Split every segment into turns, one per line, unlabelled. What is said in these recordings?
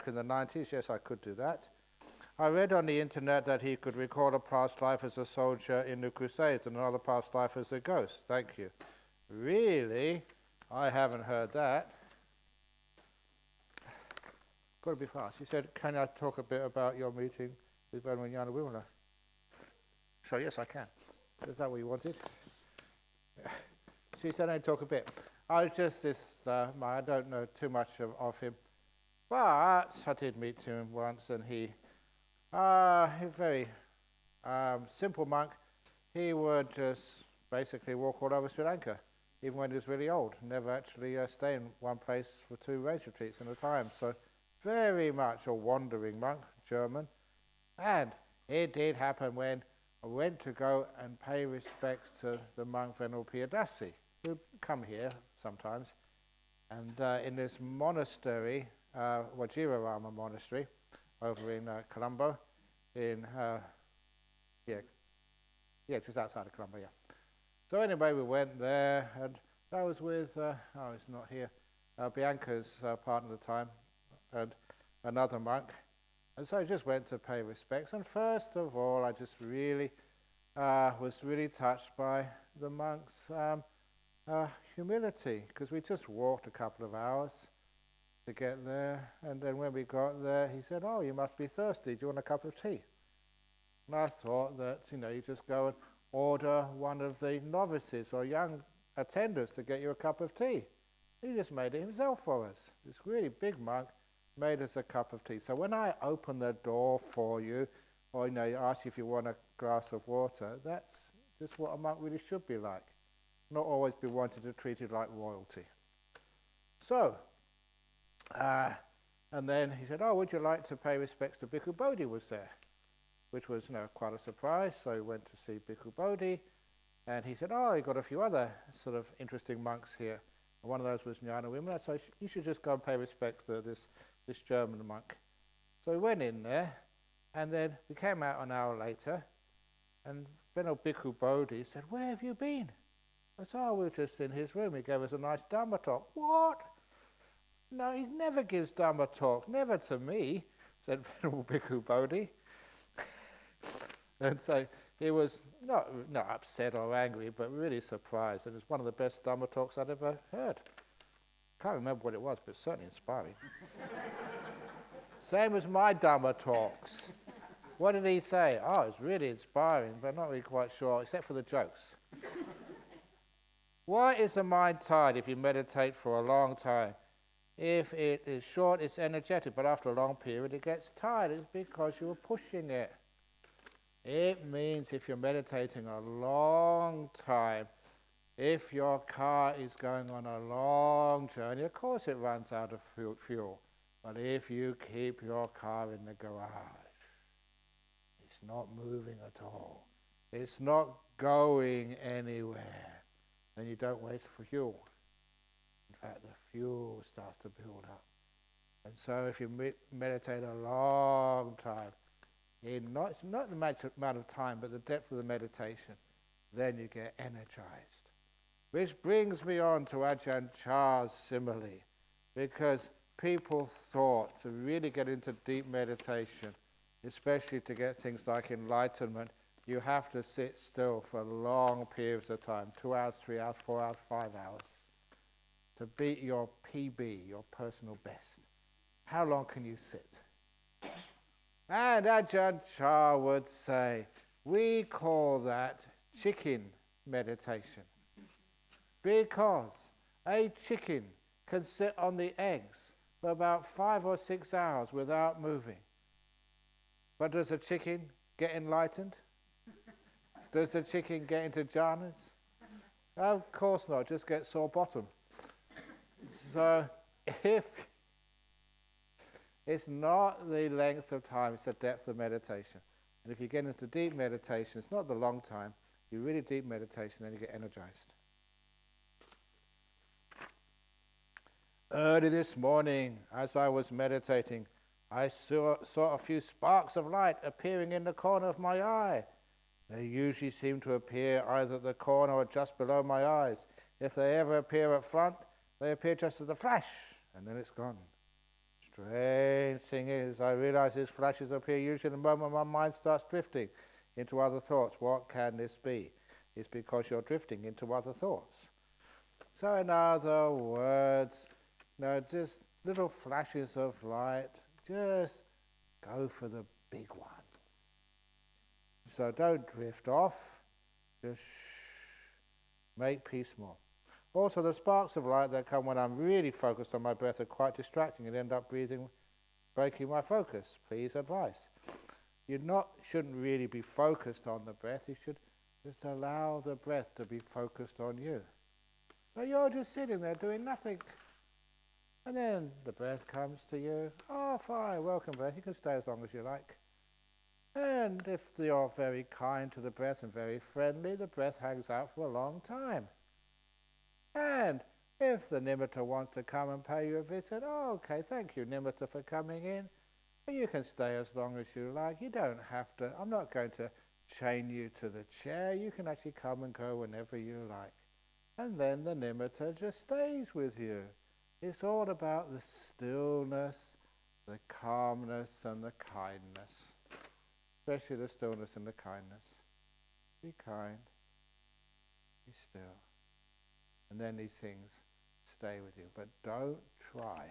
in the 90s. Yes, I could do that. I read on the internet that he could recall a past life as a soldier in the Crusades and another past life as a ghost. Thank you. Really? I haven't heard that. Got to be fast. He said, can I talk a bit about your meeting with Venerable Jnana Vimala? So yes, I can. Is that what you wanted? She said I'd talk a bit. I don't know too much of him, but I did meet him once, and he's a very simple monk. He would just basically walk all over Sri Lanka, even when he was really old, never actually stay in one place for 2 race retreats at a time. So very much a wandering monk, German. And it did happen when I went to go and pay respects to the monk Venerable Piyadasi, who come here sometimes. And in this monastery, Vajirarama Monastery, over in Colombo, just outside of Colombo, yeah. So anyway, we went there, and that was with, he's not here, Bianca's partner at the time, and another monk. And so I just went to pay respects. And first of all, I just really was really touched by the monk's humility, because we just walked a couple of hours to get there. And then when we got there, he said, "Oh, you must be thirsty. Do you want a cup of tea?" And I thought that, you just go and order one of the novices or young attendants to get you a cup of tea. He just made it himself for us. This really big monk made us a cup of tea. So when I open the door for you, or ask you if you want a glass of water, that's just what a monk really should be like. Not always be wanted to treat it like royalty. So, and then he said, "Oh, would you like to pay respects to Bhikkhu Bodhi?" was there, which was quite a surprise. So we went to see Bhikkhu Bodhi, and he said, "Oh, you've got a few other sort of interesting monks here." And one of those was Jnana Vimala, so you should just go and pay respects to this German monk. So we went in there, and then we came out an hour later, and Venerable Bhikkhu Bodhi said, "Where have you been?" I said, "Oh, we were just in his room. He gave us a nice Dhamma talk." "What? No, he never gives Dhamma talks, never to me," said Venerable Bhikkhu Bodhi. And so he was not upset or angry, but really surprised. It was one of the best Dhamma talks I'd ever heard. Can't remember what it was, but certainly inspiring. Same as my Dhamma talks. What did he say? Oh, it's really inspiring, but not really quite sure, except for the jokes. Why is the mind tired if you meditate for a long time? If it is short, it's energetic, but after a long period, it gets tired. It's because you were pushing it. It means if you're meditating a long time, if your car is going on a long journey, of course it runs out of fuel. But if you keep your car in the garage, it's not moving at all. It's not going anywhere. Then you don't waste for fuel. In fact, the fuel starts to build up. And so if you meditate a long time, it's not the amount of time, but the depth of the meditation, then you get energized. Which brings me on to Ajahn Chah's simile, because people thought to really get into deep meditation, especially to get things like enlightenment, you have to sit still for long periods of time, 2 hours, 3 hours, 4 hours, 5 hours, to beat your PB, your personal best. How long can you sit? And Ajahn Chah would say, we call that chicken meditation, because a chicken can sit on the eggs for about 5 or 6 hours without moving. But does a chicken get enlightened? Does a chicken get into jhanas? Of course not, just get sore bottom. So if it's not the length of time, it's the depth of meditation. And if you get into deep meditation, it's not the long time, you really deep meditation, then you get energized. Early this morning, as I was meditating, I saw a few sparks of light appearing in the corner of my eye. They usually seem to appear either at the corner or just below my eyes. If they ever appear up front, they appear just as a flash, and then it's gone. Strange thing is, I realize these flashes appear usually in the moment my mind starts drifting into other thoughts. What can this be? It's because you're drifting into other thoughts. So in other words, just little flashes of light, just go for the big one. So don't drift off, just make peace more. Also, the sparks of light that come when I'm really focused on my breath are quite distracting and end up breaking my focus. Please advise. You shouldn't really be focused on the breath, you should just allow the breath to be focused on you. So you're just sitting there doing nothing. And then the breath comes to you. Oh, fine, welcome breath, you can stay as long as you like. And if you're very kind to the breath and very friendly, the breath hangs out for a long time. And if the nimitta wants to come and pay you a visit, oh, okay, thank you, nimitta, for coming in. But you can stay as long as you like. You don't have to. I'm not going to chain you to the chair. You can actually come and go whenever you like. And then the nimitta just stays with you. It's all about the stillness, the calmness, and the kindness. Especially the stillness and the kindness. Be kind. Be still. And then these things stay with you. But don't try.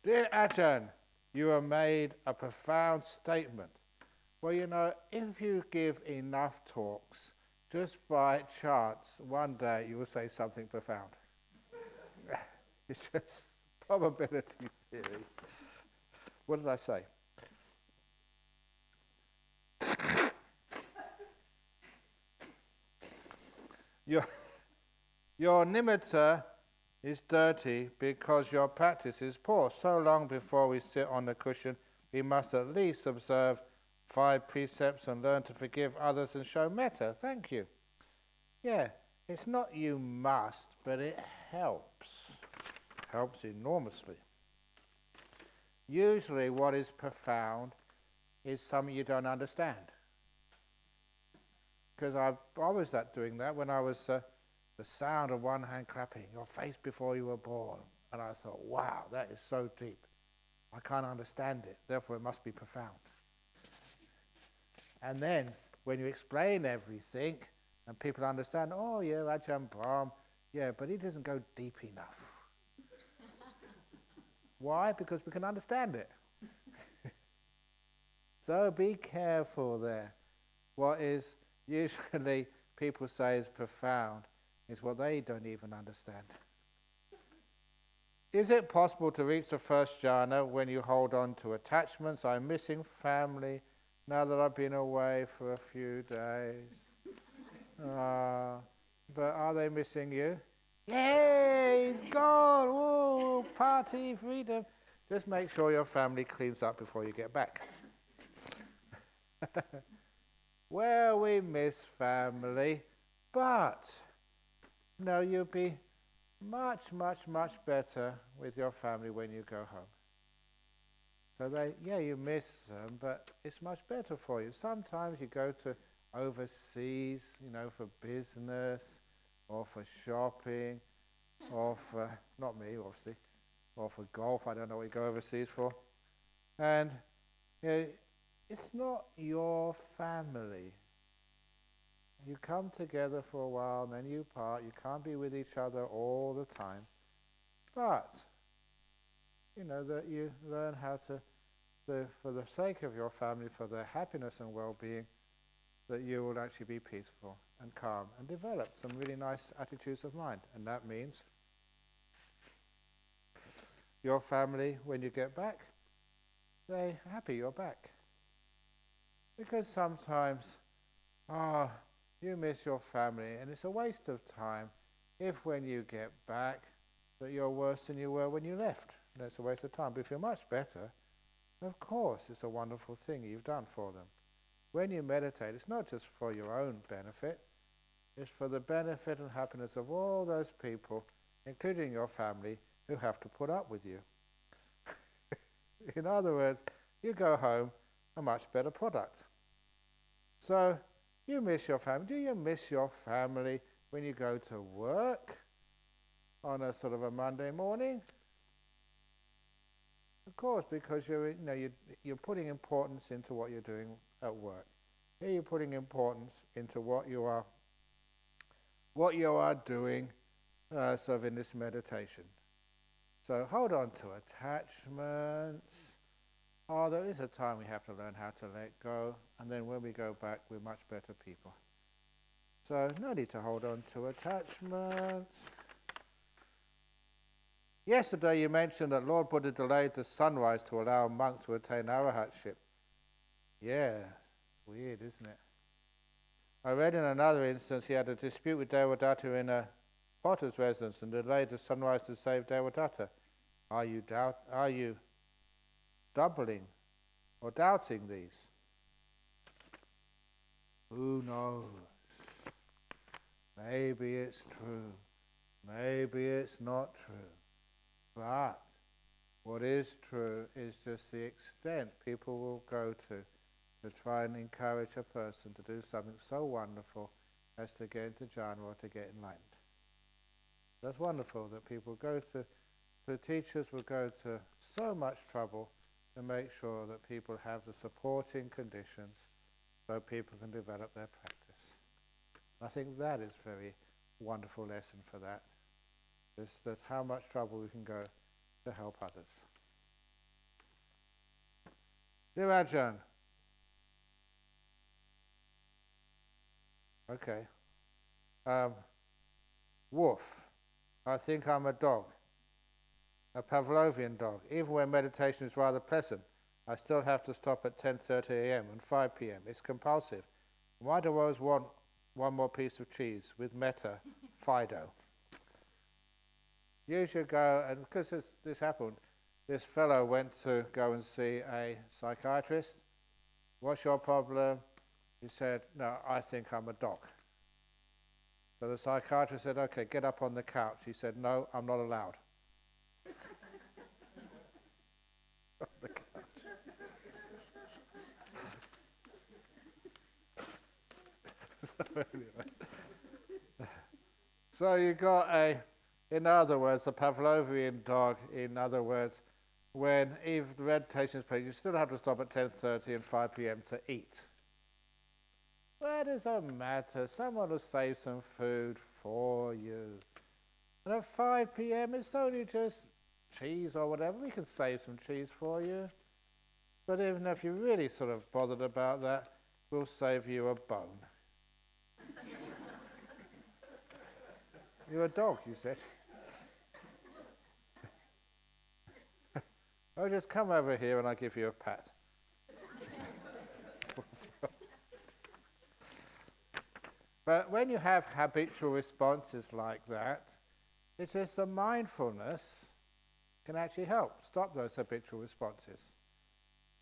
Dear Ajahn, you have made a profound statement. Well, if you give enough talks, just by chance, one day you will say something profound. It's just probability theory. What did I say? Your nimitta is dirty because your practice is poor. So long before we sit on the cushion, we must at least observe 5 precepts and learn to forgive others and show metta. Thank you. Yeah, it's not you must, but it helps. Helps enormously. Usually what is profound is something you don't understand. Because I was doing that when I was the sound of one hand clapping, your face before you were born. And I thought, wow, that is so deep. I can't understand it, therefore it must be profound. And then, when you explain everything, and people understand, oh yeah, Ajahn Brahm, yeah, but he doesn't go deep enough. Why? Because we can understand it. So be careful there. What is usually people say is profound is what they don't even understand. Is it possible to reach the first jhana when you hold on to attachments? I'm missing family now that I've been away for a few days. But are they missing you? Yay, he's gone! Woo, party, freedom. Just make sure your family cleans up before you get back. Well, we miss family, but you'll be much, much, much better with your family when you go home. So you miss them, but it's much better for you. Sometimes you go to overseas, for business, or for shopping, or for, not me obviously, or for golf, I don't know what you go overseas for. And it's not your family. You come together for a while and then you part. You can't be with each other all the time. But, that you learn how to, for the sake of your family, for their happiness and well-being, that you will actually be peaceful and calm and develop some really nice attitudes of mind. And that means your family, when you get back, they're happy you're back. Because sometimes, you miss your family, and it's a waste of time if when you get back that you're worse than you were when you left. That's a waste of time. But if you're much better, of course it's a wonderful thing you've done for them. When you meditate, it's not just for your own benefit, it's for the benefit and happiness of all those people, including your family, who have to put up with you. In other words, you go home a much better product. So, you miss your family. Do you miss your family when you go to work on a sort of a Monday morning? Of Of course, because you're putting importance into what you're doing at work. Here you're putting importance into what you are doing, sort of in this meditation. So hold on to attachments. Oh, there is a time we have to learn how to let go, and then when we go back, we're much better people. So no need to hold on to attachments. Yesterday you mentioned that Lord Buddha delayed the sunrise to allow a monk to attain arahatship. Yeah, weird, isn't it? I read in another instance he had a dispute with Devadatta in a potter's residence and delayed the sunrise to save Devadatta. Are you doubling or doubting these? Who knows? Maybe it's true. Maybe it's not true. But what is true is just the extent people will go to try and encourage a person to do something so wonderful as to get into jhana or to get enlightened. That's wonderful that people go to, the teachers will go to so much trouble to make sure that people have the supporting conditions so people can develop their practice. I think that is a very wonderful lesson for that, is that how much trouble we can go to help others. Dear Ajahn, okay. Wolf, I think I'm a dog, a Pavlovian dog. Even when meditation is rather pleasant, I still have to stop at 10:30 a.m. and 5 p.m. It's compulsive. Why do I always want one more piece of cheese with metta, Fido? You should go, and because this happened, this fellow went to go and see a psychiatrist. What's your problem? He said, no, I think I'm a dog. So the psychiatrist said, okay, get up on the couch. He said, no, I'm not allowed. On the couch. So you got in other words, the Pavlovian dog, in other words, when if the meditation is played, you still have to stop at 10:30 and 5 p.m. to eat. Where does it matter? Someone will save some food for you. And at 5 p.m. it's only just cheese or whatever. We can save some cheese for you. But even if you're really sort of bothered about that, we'll save you a bone. You're a dog, you said. Oh, just come over here and I'll give you a pat. But when you have habitual responses like that, it is the mindfulness can actually help stop those habitual responses.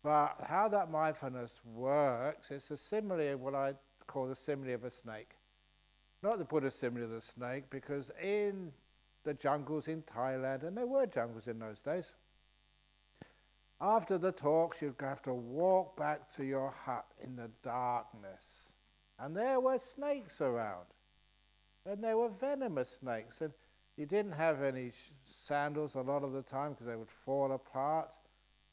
But how that mindfulness works, it's a simile, what I call the simile of a snake. Not the Buddha simile of the snake, because in the jungles in Thailand, and there were jungles in those days, after the talks you'd have to walk back to your hut in the darkness. And there were snakes around. And they were venomous snakes. And you didn't have any sandals a lot of the time because they would fall apart.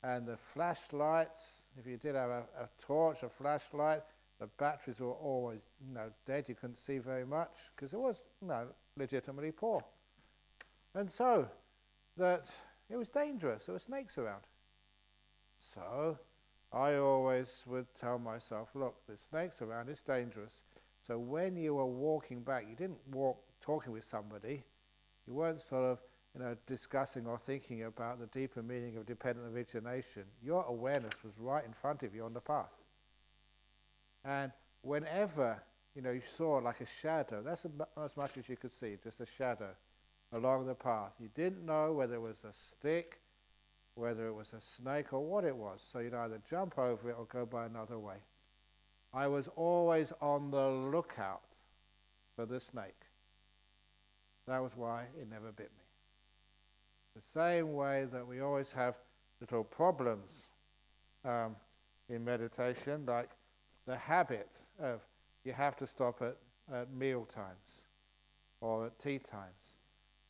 And the flashlights, if you did have a torch, a flashlight, the batteries were always dead. You couldn't see very much because it was legitimately poor. And so that it was dangerous. There were snakes around. So I always would tell myself, look, there's snakes around, it's dangerous. So when you were walking back, you didn't walk talking with somebody. You weren't sort of discussing or thinking about the deeper meaning of dependent origination. Your awareness was right in front of you on the path. And whenever you saw like a shadow, that's as much as you could see, just a shadow along the path. You didn't know whether it was a stick, whether it was a snake or what it was. So you'd either jump over it or go by another way. I was always on the lookout for the snake. That was why it never bit me. The same way that we always have little problems in meditation, like the habit of you have to stop at meal times or at tea times.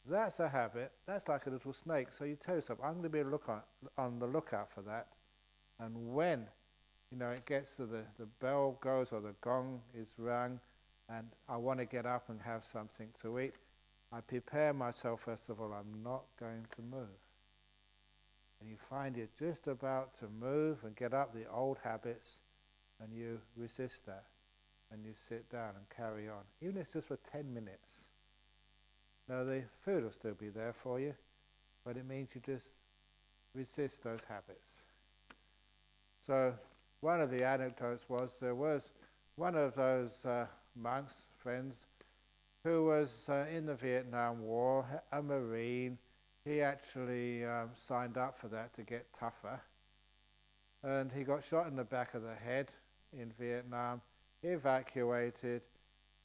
That's a habit. That's like a little snake. So you tell yourself, I'm going to be on the lookout for that. And when, it gets to the bell goes or the gong is rung and I want to get up and have something to eat, I prepare myself first of all, I'm not going to move. And you find you're just about to move and get up the old habits and you resist that. And you sit down and carry on. Even if it's just for 10 minutes. Now the food will still be there for you, but it means you just resist those habits. So one of the anecdotes was there was one of those monks, friends, who was in the Vietnam War, a Marine. He actually signed up for that to get tougher. And he got shot in the back of the head in Vietnam, evacuated,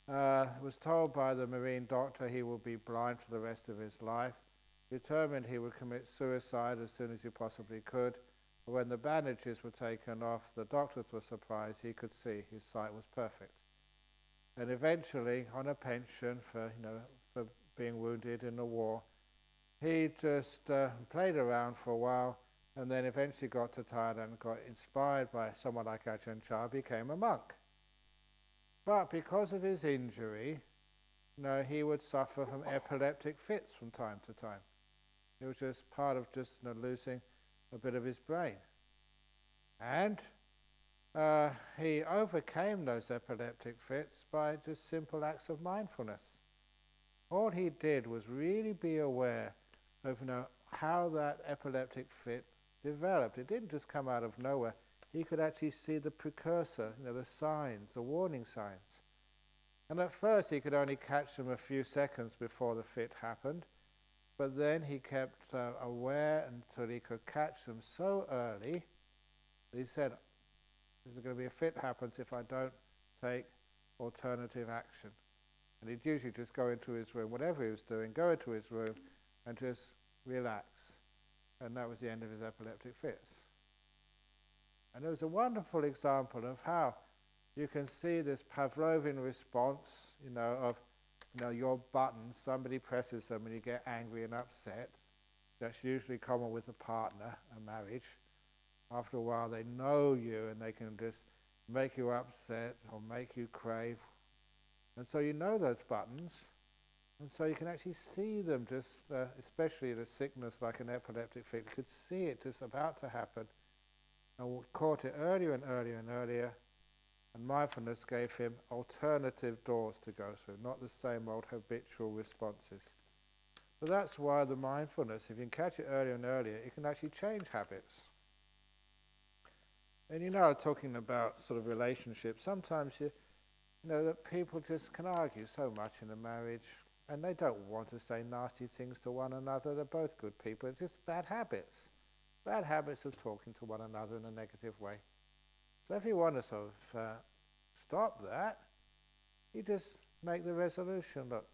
was told by the Marine doctor he will be blind for the rest of his life, determined he would commit suicide as soon as he possibly could. But when the bandages were taken off, the doctors were surprised he could see, his sight was perfect. And eventually, on a pension for being wounded in the war, he just played around for a while, and then eventually got to Thailand and got inspired by someone like Ajahn, became a monk. But because of his injury, he would suffer from epileptic fits from time to time. It was just part of just losing a bit of his brain. And he overcame those epileptic fits by just simple acts of mindfulness. All he did was really be aware of how that epileptic fit developed. It didn't just come out of nowhere. He could actually see the precursor, the signs, the warning signs. And at first he could only catch them a few seconds before the fit happened, but then he kept aware until he could catch them so early that he said, there's going to be a fit happens if I don't take alternative action. And he'd usually just go into his room, whatever he was doing, go into his room and just relax. And that was the end of his epileptic fits. And it was a wonderful example of how you can see this Pavlovian response, of your buttons, somebody presses them and you get angry and upset. That's usually common with a partner, a marriage. After a while they know you and they can just make you upset or make you crave. And so you know those buttons, and so you can actually see them just, especially the sickness like an epileptic fit, you could see it just about to happen. And caught it earlier and earlier and earlier, and mindfulness gave him alternative doors to go through, not the same old habitual responses. So that's why the mindfulness, if you can catch it earlier and earlier, it can actually change habits. And talking about sort of relationships, sometimes that people just can argue so much in a marriage, and they don't want to say nasty things to one another. They're both good people. It's just bad habits. Bad habits of talking to one another in a negative way. So if you want to sort of stop that, you just make the resolution, look,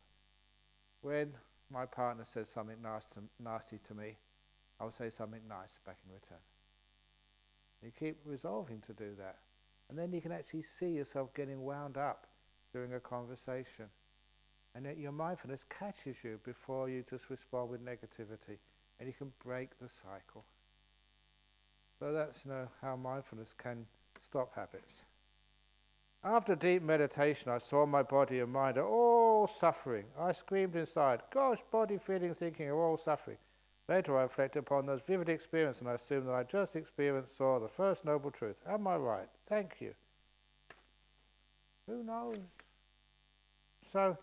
when my partner says something nasty to me, I'll say something nice back in return. You keep resolving to do that. And then you can actually see yourself getting wound up during a conversation. And that your mindfulness catches you before you just respond with negativity. And you can break the cycle. So that's how mindfulness can stop habits. After deep meditation, I saw my body and mind are all suffering. I screamed inside, gosh, body, feeling, thinking are all suffering. Later I reflected upon those vivid experiences and I assumed that I just experienced, saw the first noble truth. Am I right? Thank you. Who knows? So,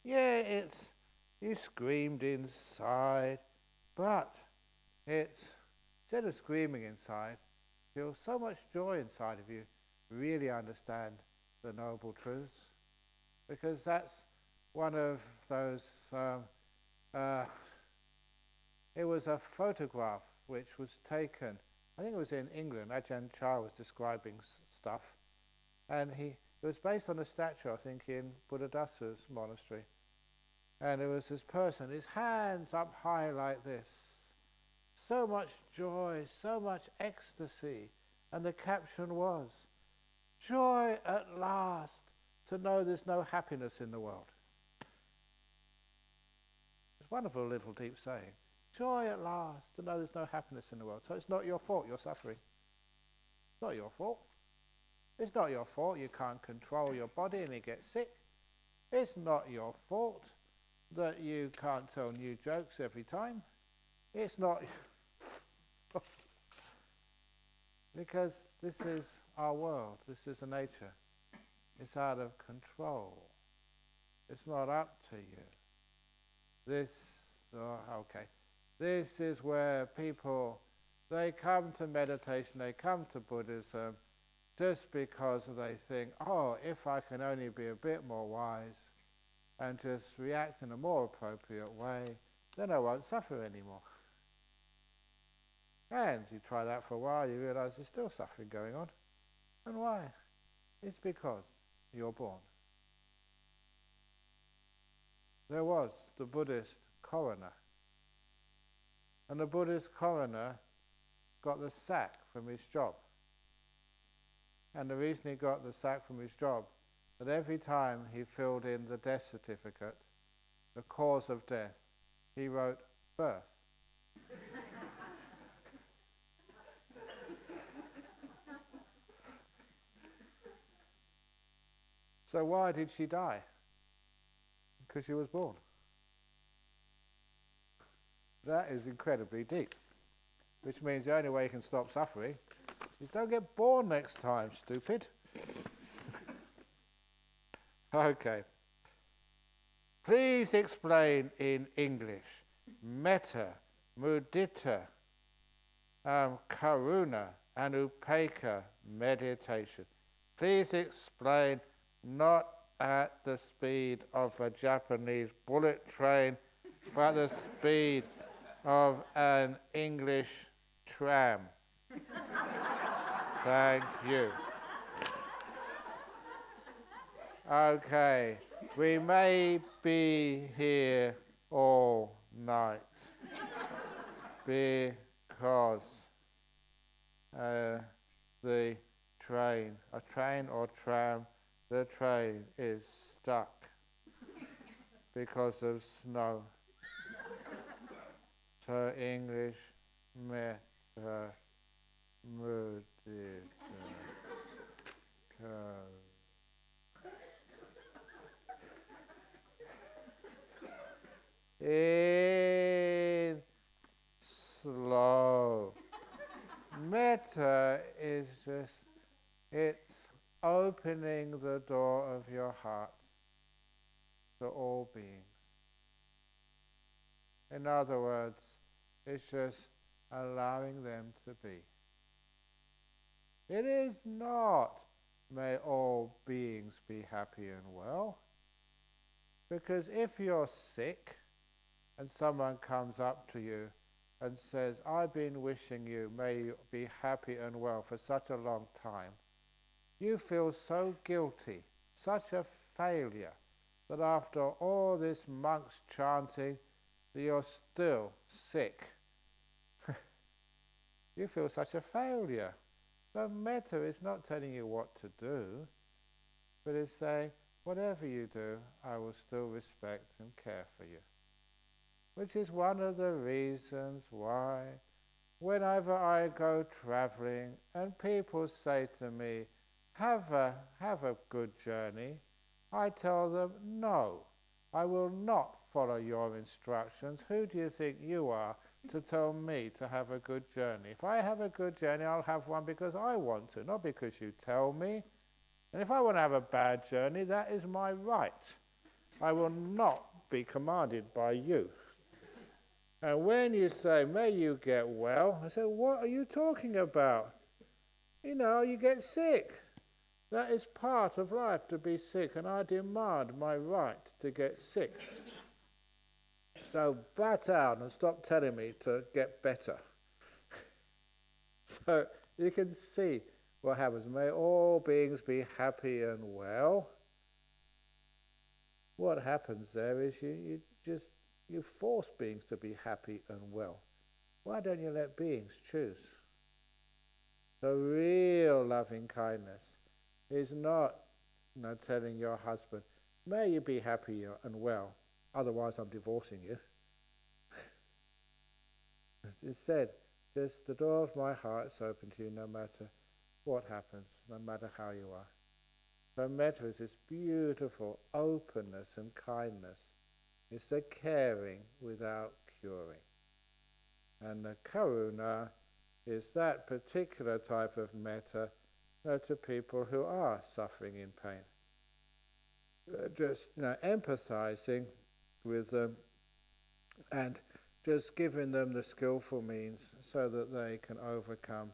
you screamed inside, but instead of screaming inside, feel so much joy inside of you, really understand the noble truths. Because that's one of those, it was a photograph which was taken, I think it was in England. Ajahn was describing stuff, and it was based on a statue, I think, in Buddhadasa's monastery. And it was this person, his hands up high like this. So much joy, so much ecstasy. And the caption was, joy at last to know there's no happiness in the world. It's a wonderful little deep saying. Joy at last, to know there's no happiness in the world. So it's not your fault you're suffering. It's not your fault. It's not your fault you can't control your body and you get sick. It's not your fault that you can't tell new jokes every time. It's not... because this is our world. This is the nature. It's out of control. It's not up to you. This is where people, they come to meditation, they come to Buddhism just because they think, oh, if I can only be a bit more wise and just react in a more appropriate way, then I won't suffer anymore. And you try that for a while, you realize there's still suffering going on. And why? It's because you're born. There was the Buddhist coroner. And the Buddhist coroner got the sack from his job. And the reason he got the sack from his job, that every time he filled in the death certificate, the cause of death, he wrote birth. So why did she die? Because she was born. That is incredibly deep. Which means the only way you can stop suffering is don't get born next time, stupid. Okay. Please explain in English metta, mudita, karuna and upekkha meditation. Please explain not at the speed of a Japanese bullet train, but the speed of an English tram. Thank you. Okay, we may be here all night because the train, a train or tram, the train is stuck because of snow. So English, metta, mudita, in slow. Metta is just, it's opening the door of your heart to all beings. In other words, it's just allowing them to be. It is not, may all beings be happy and well. Because if you're sick and someone comes up to you and says, I've been wishing you may you be happy and well for such a long time, you feel so guilty, such a failure, that after all this monk's chanting, that you're still sick. You feel such a failure. So metta is not telling you what to do, but it's saying, whatever you do, I will still respect and care for you. Which is one of the reasons why, whenever I go traveling and people say to me, have a good journey, I tell them, no, I will not follow your instructions. Who do you think you are to tell me to have a good journey? If I have a good journey, I'll have one because I want to, not because you tell me. And if I want to have a bad journey, that is my right. I will not be commanded by you. And when you say, may you get well, I say, what are you talking about? You know, you get sick. That is part of life, to be sick, and I demand my right to get sick. So butt out and stop telling me to get better. So you can see what happens. May all beings be happy and well. What happens there is you force beings to be happy and well. Why don't you let beings choose? The real loving kindness is not, telling your husband, may you be happy and well, otherwise I'm divorcing you. Instead, just the door of my heart is open to you no matter what happens, no matter how you are. So metta is this beautiful openness and kindness. It's the caring without curing. And the karuna is that particular type of metta to people who are suffering in pain. Just empathizing with them and just giving them the skillful means so that they can overcome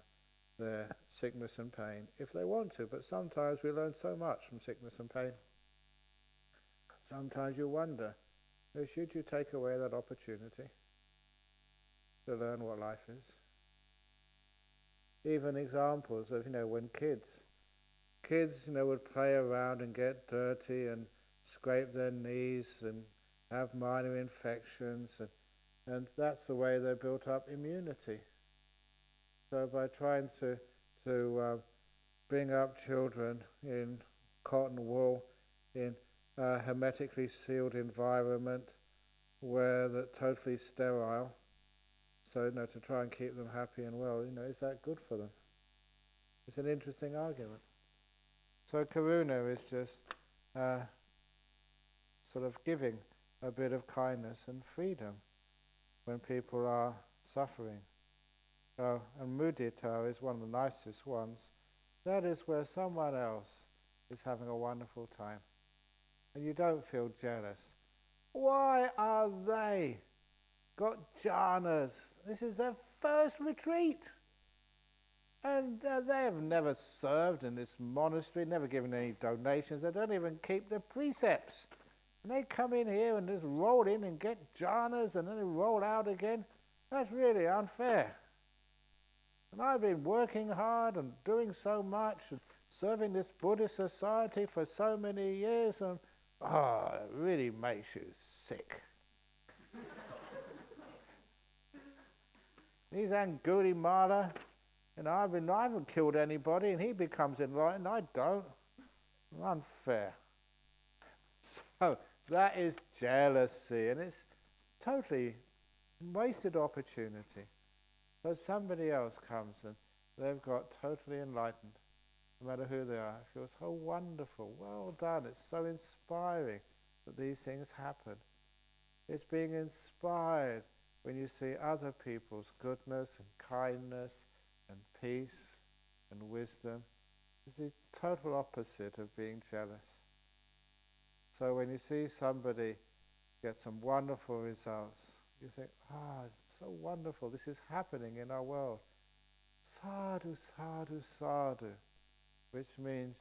their sickness and pain if they want to. But sometimes we learn so much from sickness and pain. Sometimes you wonder, should you take away that opportunity to learn what life is? Even examples of, when kids would play around and get dirty and scrape their knees and have minor infections, and that's the way they built up immunity. So by trying to bring up children in cotton wool, in a hermetically sealed environment where they're totally sterile, so to try and keep them happy and well, is that good for them? It's an interesting argument. So karuna is just sort of giving a bit of kindness and freedom when people are suffering. And mudita is one of the nicest ones. That is where someone else is having a wonderful time and you don't feel jealous. Why are they got jhanas? This is their first retreat. And they have never served in this monastery, never given any donations. They don't even keep the precepts. And they come in here and just roll in and get jhanas and then they roll out again. That's really unfair. And I've been working hard and doing so much and serving this Buddhist society for so many years, and it really makes you sick. He's Angudi Mala, and I haven't killed anybody, and he becomes enlightened. I don't. Unfair. So that is jealousy, and it's totally wasted opportunity. So somebody else comes and they've got totally enlightened, no matter who they are. It feels so wonderful. Well done. It's so inspiring that these things happen. It's being inspired when you see other people's goodness and kindness and peace and wisdom. It's the total opposite of being jealous. So when you see somebody get some wonderful results, you think, so wonderful, this is happening in our world. Sadhu, sadhu, sadhu, which means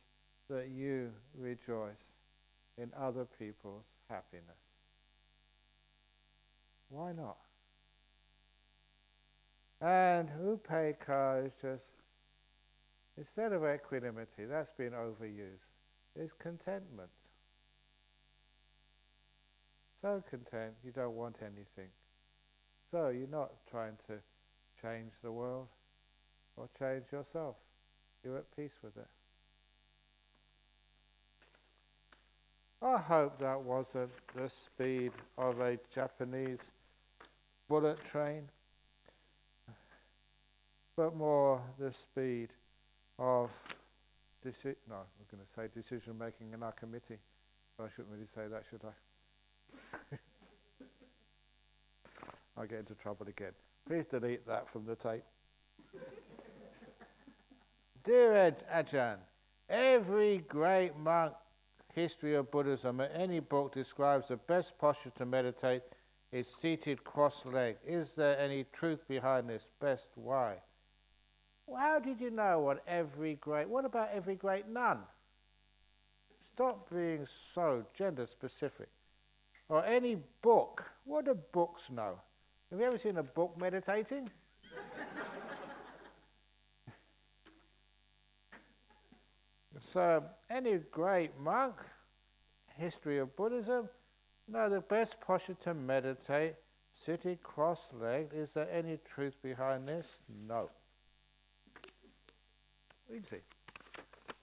that you rejoice in other people's happiness. Why not? And upekkha is just, instead of equanimity, that's been overused, is contentment. So content, you don't want anything. So you're not trying to change the world or change yourself. You're at peace with it. I hope that wasn't the speed of a Japanese bullet train, but more the speed of decision making in our committee. But I shouldn't really say that, should I? I'll get into trouble again. Please delete that from the tape. Dear Ajahn, every great monk, history of Buddhism, or any book describes the best posture to meditate is seated cross-legged. Is there any truth behind this? Best why? Well, how did you know what about every great nun? Stop being so gender specific. Or any book. What do books know? Have you ever seen a book meditating? So, any great monk, history of Buddhism, no, the best posture to meditate, sitting cross-legged. Is there any truth behind this? No. Easy.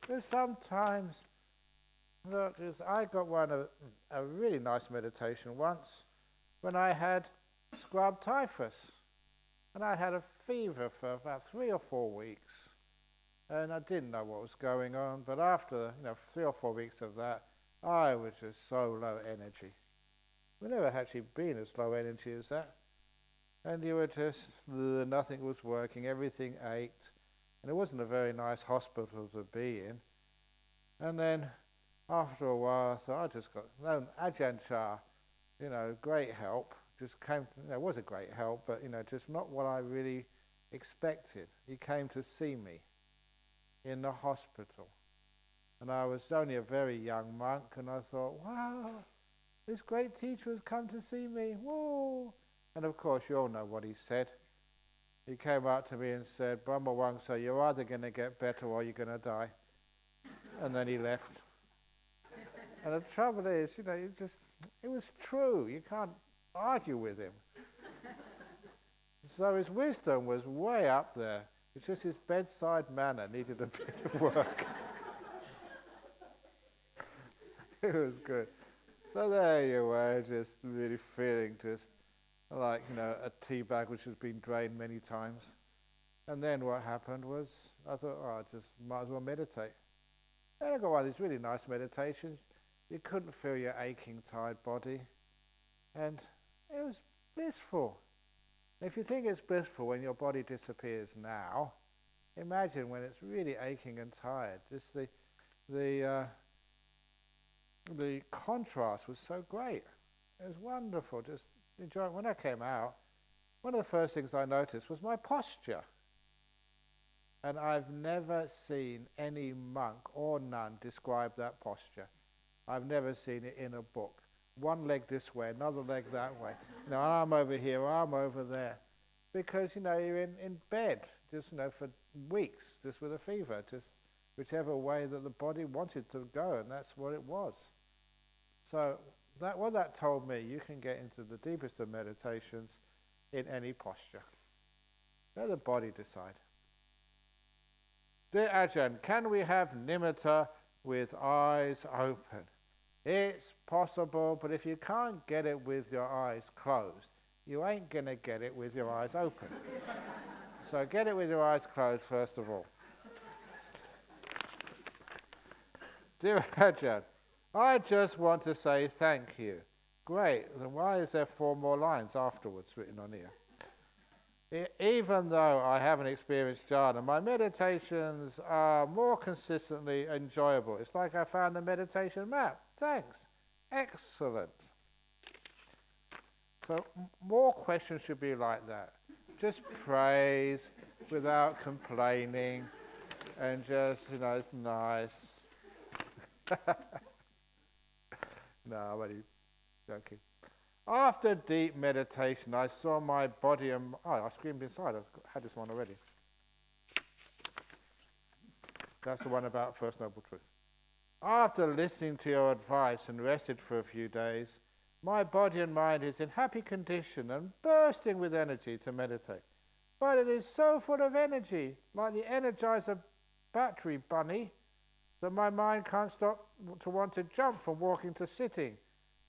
There's sometimes, look, I got a really nice meditation once when I had scrub typhus. And I had a fever for about 3 or 4 weeks. And I didn't know what was going on, but after 3 or 4 weeks of that, I was just so low energy. We've never actually been as low energy as that. And you were just, nothing was working, everything ached. And it wasn't a very nice hospital to be in. And then after a while, I thought, I just got Ajahn, great help. Just came, it was a great help, but just not what I really expected. He came to see me in the hospital. And I was only a very young monk, and I thought, wow, this great teacher has come to see me. Whoa! And of course, you all know what he said. He came up to me and said, Brahmavamso, you're either going to get better or you're going to die. And then he left. And the trouble is, it was true. You can't argue with him. So his wisdom was way up there. It's just his bedside manner needed a bit of work. It was good. So there you were, just really feeling just like, a tea bag which has been drained many times. And then what happened was, I thought, I just might as well meditate. And I got one of these really nice meditations. You couldn't feel your aching, tired body. And it was blissful. If you think it's blissful when your body disappears now, imagine when it's really aching and tired. Just the contrast was so great. It was wonderful. Just enjoying. When I came out, one of the first things I noticed was my posture. And I've never seen any monk or nun describe that posture. I've never seen it in a book. One leg this way, another leg that way. Arm over here, arm over there. Because, you're in bed, just, for weeks, just with a fever, just whichever way that the body wanted to go, and that's what it was. So what that told me, you can get into the deepest of meditations in any posture. Let the body decide. Dear Ajahn, can we have nimitta with eyes open? It's possible, but if you can't get it with your eyes closed, you ain't going to get it with your eyes open. So get it with your eyes closed first of all. Dear Ajahn, I just want to say thank you. Great, then why is there 4 more lines afterwards written on here? Even though I haven't experienced jhana, my meditations are more consistently enjoyable. It's like I found the meditation map. Thanks. Excellent. So more questions should be like that. Just praise without complaining and just, it's nice. No, I'm only joking. After deep meditation, I saw my body and... I screamed inside. I've had this one already. That's the one about First Noble Truth. After listening to your advice and rested for a few days, my body and mind is in happy condition and bursting with energy to meditate. But it is so full of energy, like the Energizer battery bunny, that my mind can't stop to want to jump from walking to sitting.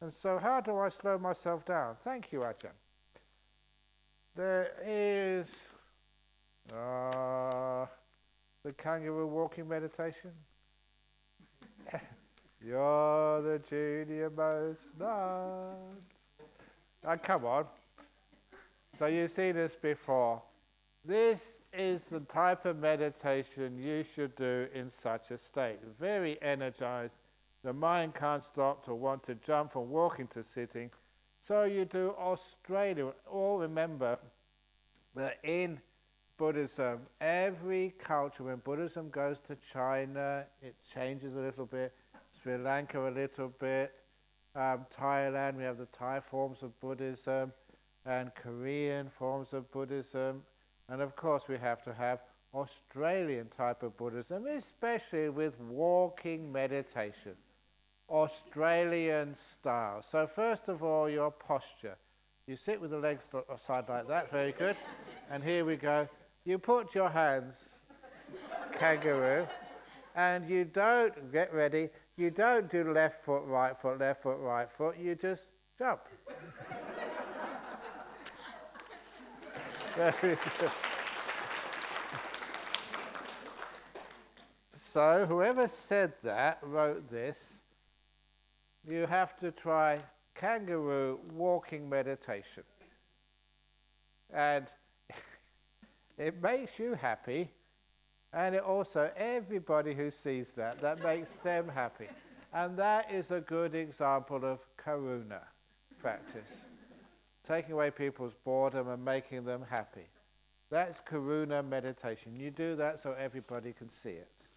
And so how do I slow myself down? Thank you, Ajahn. There is the kangaroo walking meditation. You're the junior most known. Come on. So you've seen this before. This is the type of meditation you should do in such a state. Very energized. The mind can't stop to want to jump from walking to sitting. So you do Australia. All remember that in Buddhism, every culture, when Buddhism goes to China, it changes a little bit. Sri Lanka a little bit. Thailand, we have the Thai forms of Buddhism and Korean forms of Buddhism. And of course we have to have Australian type of Buddhism, especially with walking meditation. Australian style. So first of all, your posture. You sit with the legs aside like that, very good. And here we go. You put your hands, kangaroo, and you don't, get ready, you don't do left foot, right foot, you just jump. Very good. So whoever said that, wrote this, you have to try kangaroo walking meditation. And it makes you happy, and it also, everybody who sees that makes them happy. And that is a good example of karuna practice. Taking away people's boredom and making them happy. That's karuna meditation. You do that so everybody can see it.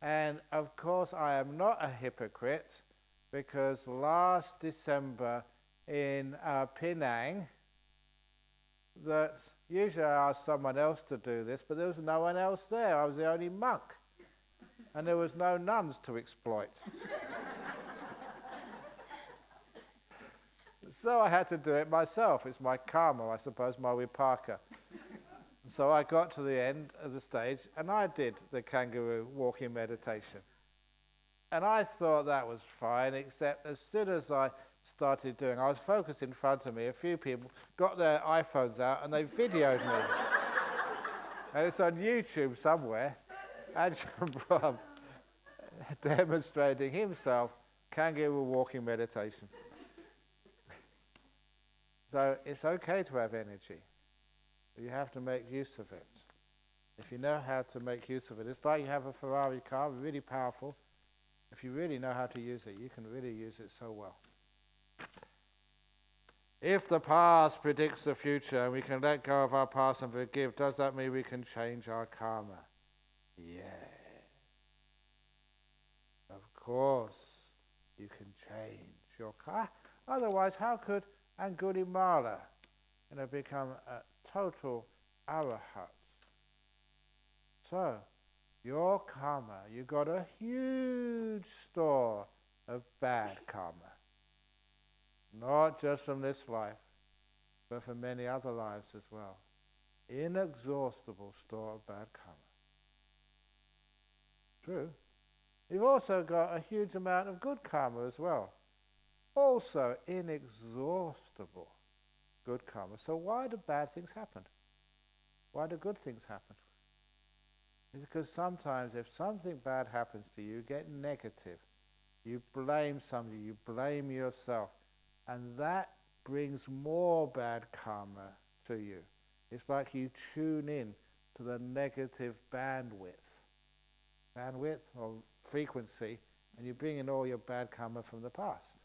And of course I am not a hypocrite, because last December in Penang, that usually I ask someone else to do this, but there was no one else there. I was the only monk. And there was no nuns to exploit. So I had to do it myself. It's my karma, I suppose, my vipaka. So I got to the end of the stage and I did the kangaroo walking meditation. And I thought that was fine, except as soon as I started doing, I was focused in front of me, a few people got their iPhones out and they videoed me. And it's on YouTube somewhere. Ajahn Brahm demonstrating himself kangaroo walking meditation. So it's okay to have energy. You have to make use of it. If you know how to make use of it, it's like you have a Ferrari car, really powerful. If you really know how to use it, you can really use it so well. If the past predicts the future and we can let go of our past and forgive, does that mean we can change our karma? Yeah. Of course, you can change your karma. Otherwise, how could Angulimala become a total arahat? So, your karma, you got a huge store of bad karma. Not just from this life, but from many other lives as well. Inexhaustible store of bad karma. True. You've also got a huge amount of good karma as well. Also inexhaustible good karma. So why do bad things happen? Why do good things happen? It's because sometimes if something bad happens to you, you get negative. You blame somebody, you blame yourself. And that brings more bad karma to you. It's like you tune in to the negative bandwidth or frequency, and you bring in all your bad karma from the past.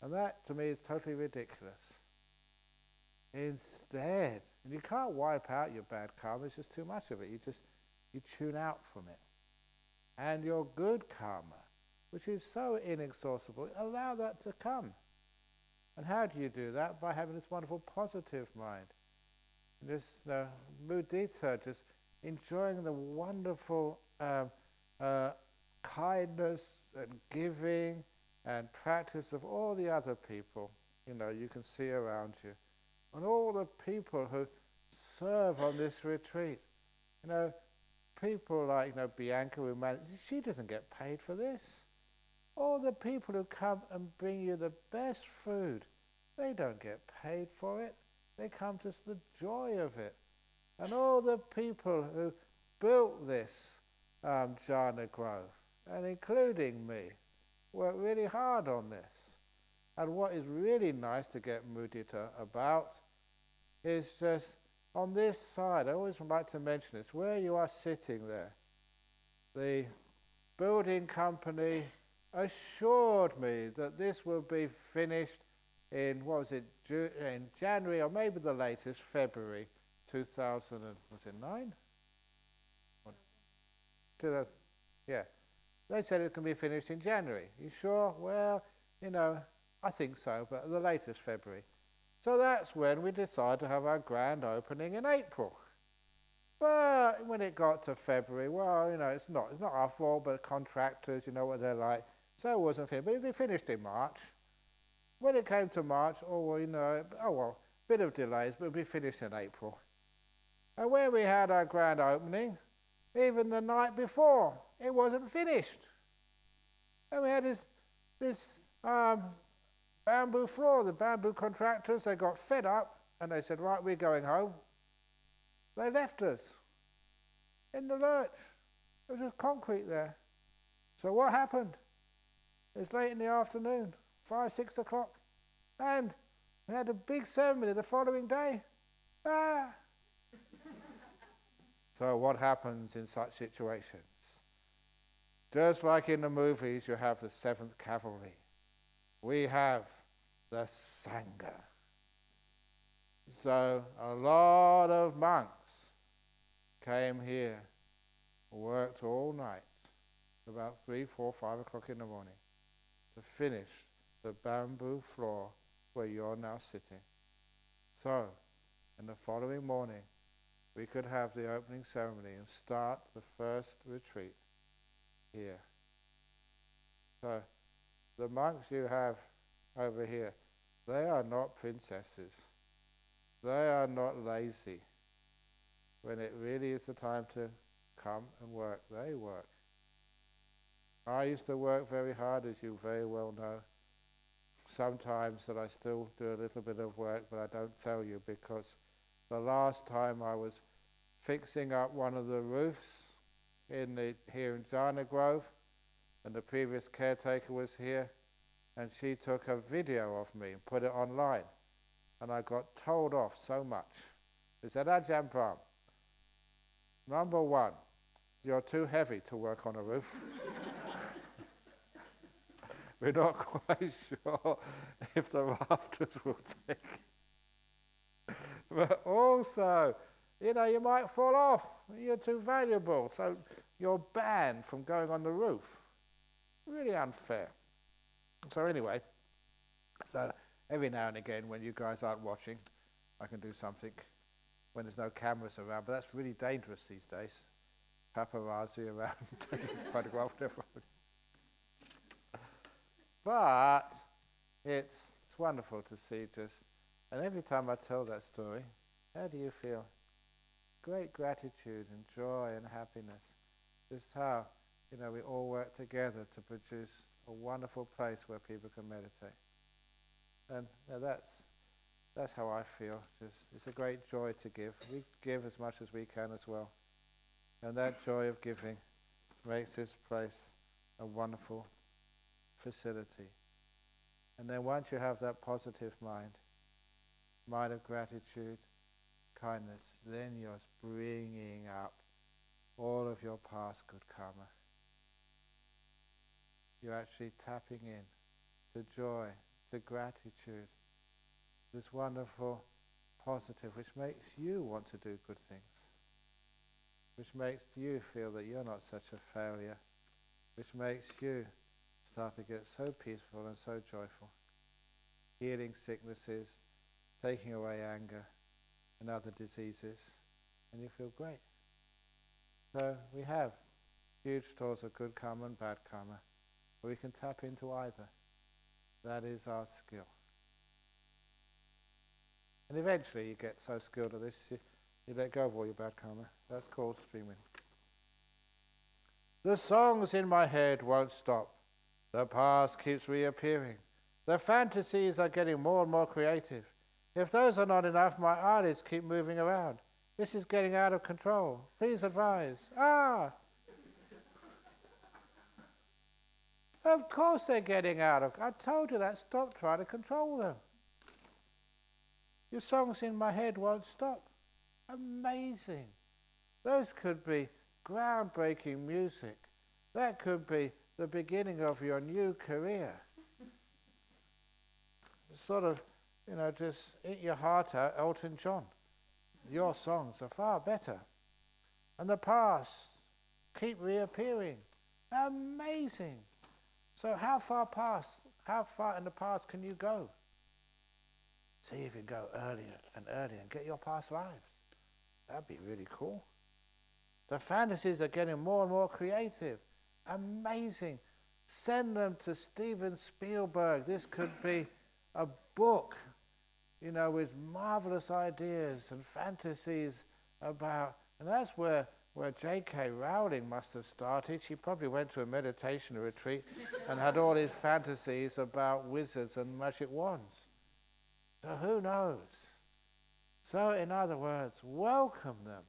And that, to me, is totally ridiculous. Instead, and you can't wipe out your bad karma, it's just too much of it. You tune out from it. And your good karma, which is so inexhaustible, allow that to come. And how do you do that? By having this wonderful positive mind. And just mudita, just enjoying the wonderful kindness and giving and practice of all the other people you can see around you. And all the people who serve on this retreat. People like Bianca, who manages, she doesn't get paid for this. All the people who come and bring you the best food, they don't get paid for it. They come just the joy of it. And all the people who built this Jhana grove, and including me, work really hard on this. And what is really nice to get mudita about is just on this side, I always like to mention this, where you are sitting there, the building company assured me that this will be finished in, in January, or maybe the latest, February 2009? 2000, yeah. They said it can be finished in January. You sure? Well, I think so, but the latest February. So that's when we decided to have our grand opening in April. But when it got to February, well, it's not our fault, but contractors, you know what they're like. So it wasn't finished, but it'd be finished in March. When it came to March, bit of delays, but it'd be finished in April. And when we had our grand opening, even the night before, it wasn't finished. And we had this bamboo floor. The bamboo contractors, they got fed up, and they said, right, we're going home. They left us in the lurch. There was just concrete there. So what happened? It's late in the afternoon, 5, 6 o'clock, and we had a big ceremony the following day. So what happens in such situations? Just like in the movies, you have the 7th Cavalry. We have the Sangha. So a lot of monks came here, worked all night, about 3, 4, 5 o'clock in the morning, to finish the bamboo floor where you're now sitting. So, in the following morning, we could have the opening ceremony and start the first retreat here. So, the monks you have over here, they are not princesses. They are not lazy. When it really is the time to come and work, they work. I used to work very hard, as you very well know. Sometimes that I still do a little bit of work, but I don't tell you, because the last time I was fixing up one of the roofs here in Jhana Grove, and the previous caretaker was here, and she took a video of me and put it online, and I got told off so much. She said, Ajahn Brahm, number one, you're too heavy to work on a roof. We're not quite sure if the rafters will take. But also, you might fall off. You're too valuable, so you're banned from going on the roof. Really unfair. So anyway, every now and again when you guys aren't watching, I can do something when there's no cameras around, but that's really dangerous these days. Paparazzi around taking photographs of everyone. But it's wonderful to see and every time I tell that story, how do you feel? Great gratitude and joy and happiness. Just how, we all work together to produce a wonderful place where people can meditate. And that's how I feel. It's a great joy to give. We give as much as we can as well. And that joy of giving makes this place a wonderful facility. And then once you have that positive mind of gratitude, kindness, then you're bringing up all of your past good karma. You're actually tapping in to joy, to gratitude, this wonderful positive, which makes you want to do good things, which makes you feel that you're not such a failure, which makes you start to get so peaceful and so joyful, healing sicknesses, taking away anger and other diseases, and you feel great. So we have huge stores of good karma and bad karma, but we can tap into either. That is our skill. And eventually you get so skilled at this, you let go of all your bad karma. That's called streaming. The songs in my head won't stop. The past keeps reappearing. The fantasies are getting more and more creative. If those are not enough, my eyelids keep moving around. This is getting out of control. Please advise. Of course they're getting out of... I told you that. Stop trying to control them. Your songs in my head won't stop. Amazing. Those could be groundbreaking music. That could be the beginning of your new career. Sort of, just eat your heart out, Elton John. Your songs are far better. And the past keep reappearing. Amazing. So how far in the past can you go? See if you can go earlier and earlier and get your past lives. That'd be really cool. The fantasies are getting more and more creative. Amazing. Send them to Steven Spielberg. This could be a book, with marvelous ideas and fantasies about, and that's where J.K. Rowling must have started. She probably went to a meditation retreat and had all these fantasies about wizards and magic wands. So who knows? So, in other words, welcome them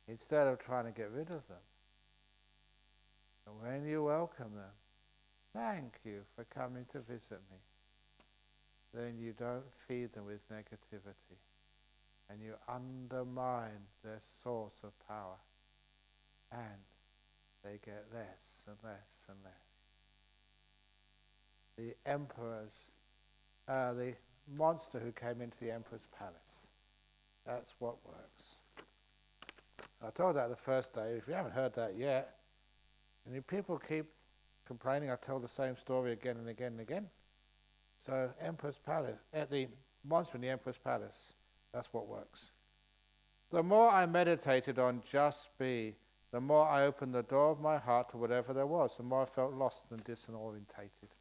instead of trying to get rid of them. And when you welcome them, thank you for coming to visit me, then you don't feed them with negativity and you undermine their source of power, and they get less and less and less. The the monster who came into the emperor's palace, that's what works. I told that the first day. If you haven't heard that yet, and if people keep complaining, I tell the same story again and again and again. So, Emperor's Palace, the monster in the Emperor's Palace, that's what works. The more I meditated on just be, the more I opened the door of my heart to whatever there was, the more I felt lost and disorientated.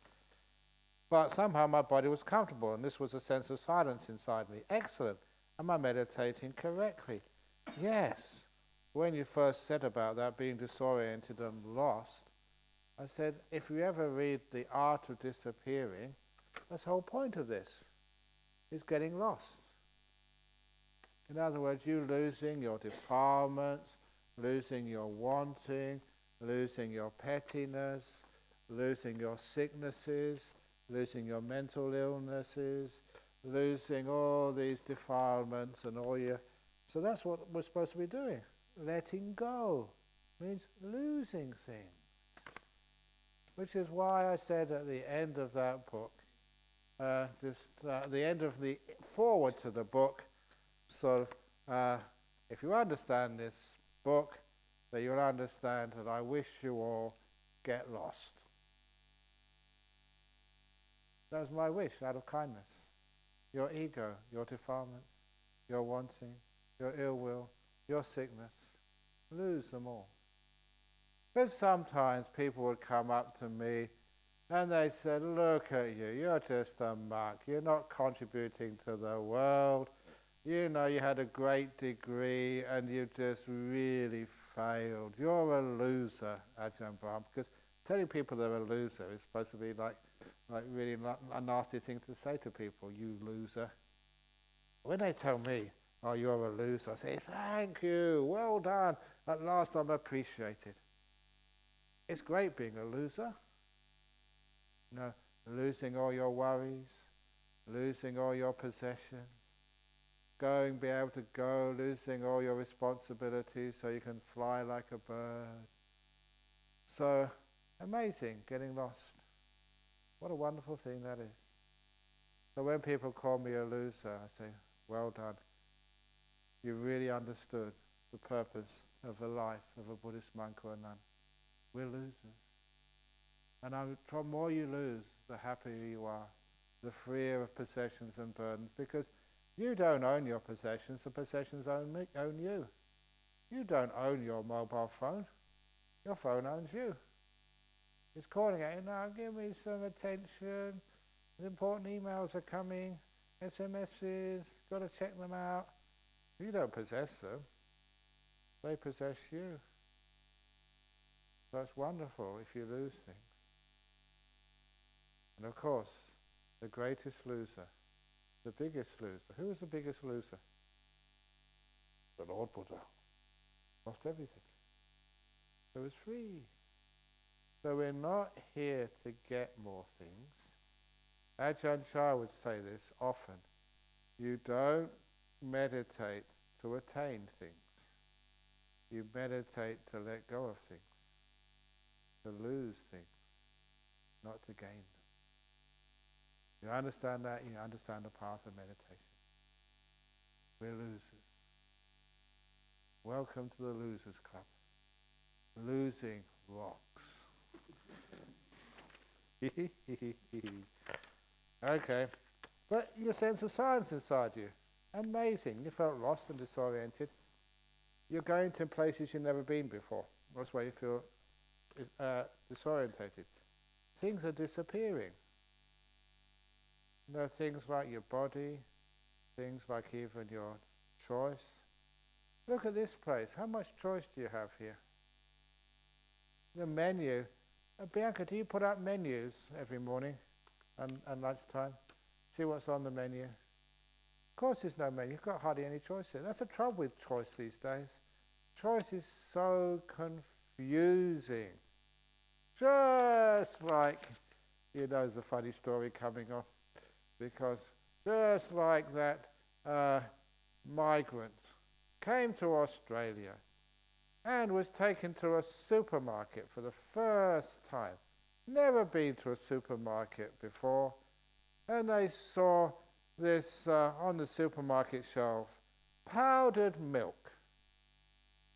But somehow my body was comfortable, and this was a sense of silence inside me. Excellent. Am I meditating correctly? Yes. When you first said about that, being disoriented and lost, I said, if you ever read The Art of Disappearing, that's the whole point of this, is getting lost. In other words, you losing your defilements, losing your wanting, losing your pettiness, losing your sicknesses, losing your mental illnesses, losing all these defilements and all your... So that's what we're supposed to be doing. Letting go means losing things. Which is why I said at the end of that book, the end of the forward to the book, so if you understand this book, then you'll understand that I wish you all get lost. That was my wish out of kindness. Your ego, your defilements, your wanting, your ill will, your sickness, lose them all. But sometimes people would come up to me and they said, look at you, you're just a muck, you're not contributing to the world, you know you had a great degree and you just really failed, you're a loser, Ajahn Brahm, because telling people they're a loser is supposed to be like really a nasty thing to say to people, you loser. When they tell me, oh, you're a loser, I say, thank you, well done, at last I'm appreciated. It's great being a loser. You know, losing all your worries, losing all your possessions, be able to go, losing all your responsibilities so you can fly like a bird. So, amazing, getting lost. What a wonderful thing that is. So when people call me a loser, I say, well done. You really understood the purpose of the life of a Buddhist monk or a nun. We're losers. And the more you lose, the happier you are, the freer of possessions and burdens, because you don't own your possessions, the possessions own you. You don't own your mobile phone, your phone owns you. It's calling at you now, give me some attention, important emails are coming, SMSs, got to check them out. You don't possess them, they possess you. So it's wonderful if you lose things. And of course, the greatest loser, the biggest loser. Who was the biggest loser? The Lord Buddha. Lost everything. So it's free. So we're not here to get more things. Ajahn Chah would say this often. You don't meditate to attain things. You meditate to let go of things. To lose things, not to gain them. You understand that? You understand the path of meditation. We're losers. Welcome to the Losers Club. Losing rocks. Okay. But your sense of silence inside you, amazing. You felt lost and disoriented. You're going to places you've never been before. That's why you feel disorientated. Things are disappearing. There are things like your body, things like even your choice. Look at this place. How much choice do you have here? The menu. Bianca, do you put up menus every morning and lunchtime? See what's on the menu. Of course there's no menu. You've got hardly any choice there. That's the trouble with choice these days. Choice is so confusing. Just like, there's a funny story coming on, because just like that migrant came to Australia and was taken to a supermarket for the first time. Never been to a supermarket before. And they saw this on the supermarket shelf, powdered milk.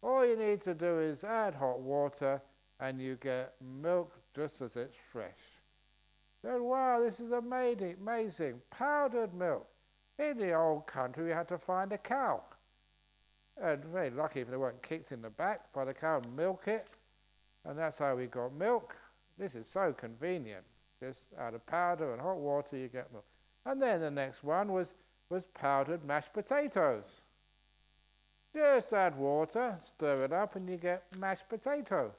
All you need to do is add hot water and you get milk just as it's fresh. Said, wow, this is amazing. Powdered milk. In the old country, we had to find a cow. And very lucky if they weren't kicked in the back by the cow and milk it. And that's how we got milk. This is so convenient. Just out of powder and hot water, you get milk. And then the next one was powdered mashed potatoes. Just add water, stir it up, and you get mashed potato.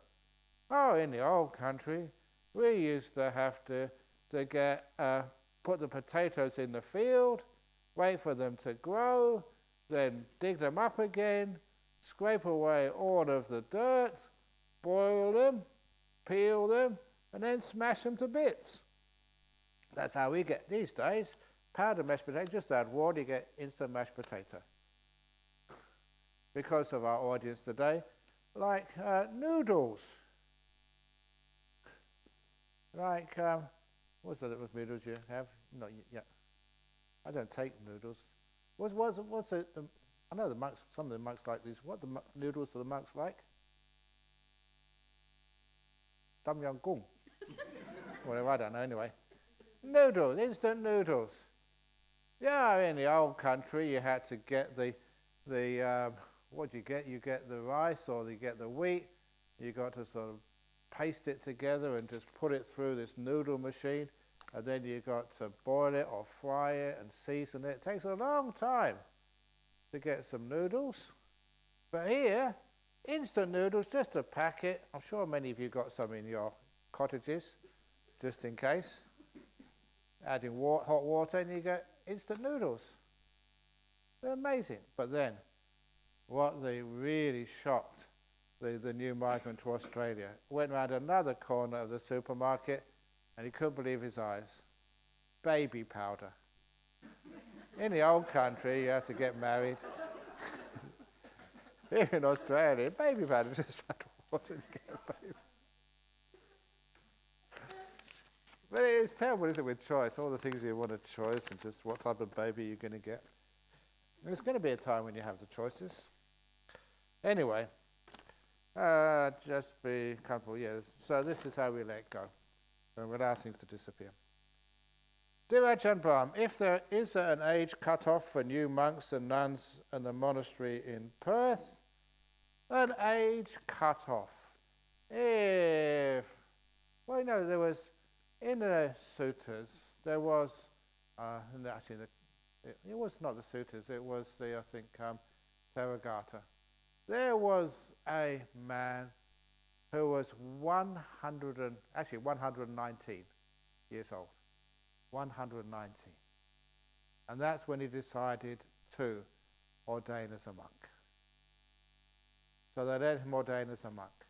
Oh, in the old country, we used to have to put the potatoes in the field, wait for them to grow, then dig them up again, scrape away all of the dirt, boil them, peel them, and then smash them to bits. That's how we get these days. Powdered mashed potato, just add water, you get instant mashed potato. Because of our audience today, like noodles. Like, what's the little noodles you have? Not yet. I don't take noodles. What's it? I know the monks. Some of the monks like these. What noodles do the monks like? Tom yum goong. Whatever, I don't know. Anyway, noodles, instant noodles. Yeah, in the old country, you had to get the what do you get? You get the rice or you get the wheat. You got to sort of paste it together and just put it through this noodle machine, and then you got to boil it or fry it and season it. It takes a long time to get some noodles. But here, instant noodles, just a packet. I'm sure many of you got some in your cottages, just in case. Adding hot water and you get instant noodles. They're amazing. But then, what they really shocked the new migrant to Australia, went round another corner of the supermarket and he couldn't believe his eyes. Baby powder. In the old country, you have to get married. Here in Australia, baby powder, just add water and get a baby. But it's terrible, isn't it, with choice? All the things you want to choice and just what type of baby you're going to get. And there's going to be a time when you have the choices. Anyway, just be comfortable, yes. So this is how we let go, and we allow things to disappear. Dear Ajahn Brahm, if there is an age cut-off for new monks and nuns in the monastery in Perth, an age cut-off. There was, in the sutras, there was, it was not the sutras, it was the, Theragatha. There was a man who was 119 years old. 119. And that's when he decided to ordain as a monk. So they let him ordain as a monk.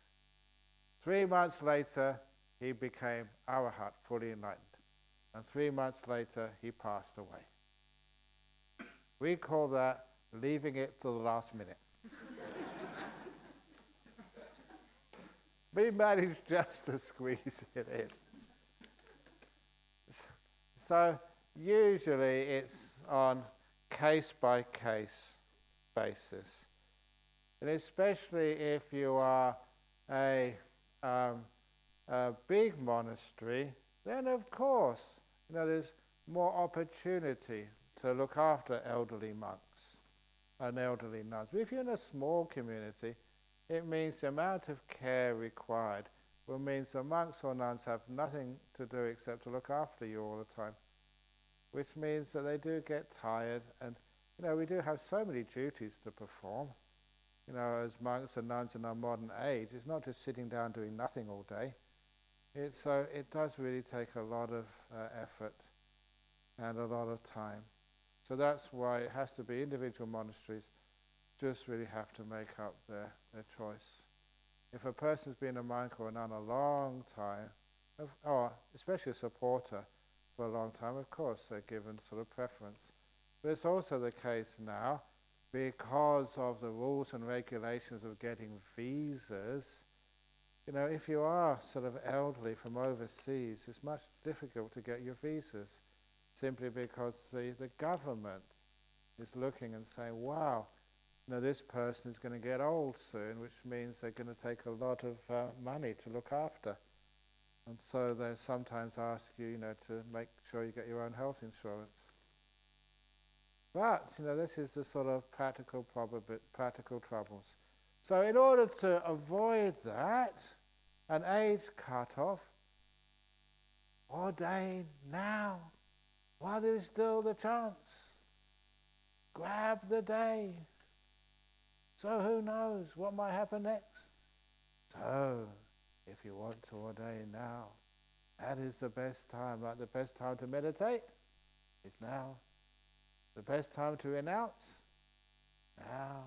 3 months later, he became Arahat, fully enlightened. And 3 months later, he passed away. We call that leaving it to the last minute. We managed just to squeeze it in. So usually it's on case-by-case basis. And especially if you are a big monastery, then of course, there's more opportunity to look after elderly monks and elderly nuns. But if you're in a small community, it means the amount of care required will mean the monks or nuns have nothing to do except to look after you all the time, which means that they do get tired, and we do have so many duties to perform. As monks and nuns in our modern age, it's not just sitting down doing nothing all day. It does really take a lot of effort and a lot of time. So that's why it has to be individual monasteries just really have to make up their choice. If a person's been a monk or a nun a long time, or especially a supporter for a long time, of course they're given sort of preference. But it's also the case now, because of the rules and regulations of getting visas, if you are sort of elderly from overseas, it's much difficult to get your visas, simply because the government is looking and saying, wow, this person is going to get old soon, which means they're going to take a lot of money to look after. And so they sometimes ask you, to make sure you get your own health insurance. But, this is the sort of practical troubles. So in order to avoid that, an age cut-off, ordain now, while there is still the chance. Grab the day. So who knows what might happen next? So, if you want to ordain now, that is the best time. Like the best time to meditate is now. The best time to renounce? Now.